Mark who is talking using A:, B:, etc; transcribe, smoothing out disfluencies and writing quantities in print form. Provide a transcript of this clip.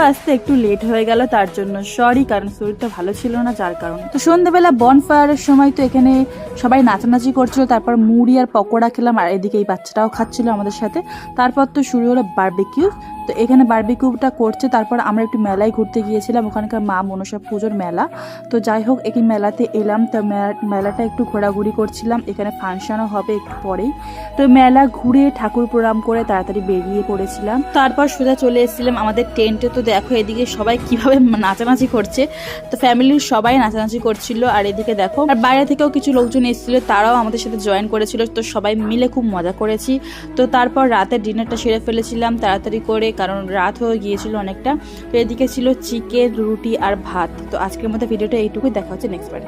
A: আসতে একটু লেট হয়ে গেল, তার জন্য সরি, কারণ শরীরটা ভালো ছিল না যার কারণে। তো সন্ধ্যেবেলা বনফায়ারের সময় তো এখানে সবাই নাচানাচি করছিল, তারপর মুড়ি আর পকোড়া খেলাম, আর এদিকে এই বাচ্চাটাও খাচ্ছিল আমাদের সাথে। তারপর তো শুরু হলো বারবিকিউ। তো এখানে বারবিকিউটা করছে, তারপর আমরা একটু মেলায় ঘুরতে গিয়েছিলাম, ওখানকার মা মনসা পুজোর মেলা। তো যাই হোক, এই মেলাতে এলাম, তো মেলাটা একটু ঘোরাঘুরি করছিলাম, এখানে ফাংশনও হবে একটু পরেই। তো মেলা ঘুরে ঠাকুর প্রণাম করে তাড়াতাড়ি বেরিয়ে পড়েছিলাম। তারপর সোজা চলে এসেছিলাম আমাদের টেন্টে। তো দেখো এদিকে সবাই কিভাবে নাচানাচি করছে, তো ফ্যামিলির সবাই নাচানাচি করছিল, আর এদিকে দেখো আর বাইরে থেকেও কিছু লোকজন এসেছিল, তারাও আমাদের সাথে জয়েন করেছিল। তো সবাই মিলে খুব মজা করেছি। তো তারপর রাতে ডিনারটা সেরে ফেলেছিলাম তাড়াতাড়ি করে, কারণ রাত হয়ে গিয়েছিল অনেকটা। তো এদিকে ছিল চিকেন, রুটি আর ভাত। তো আজকের মতো ভিডিওটা এইটুকুই, দেখা হচ্ছে নেক্সট বারে।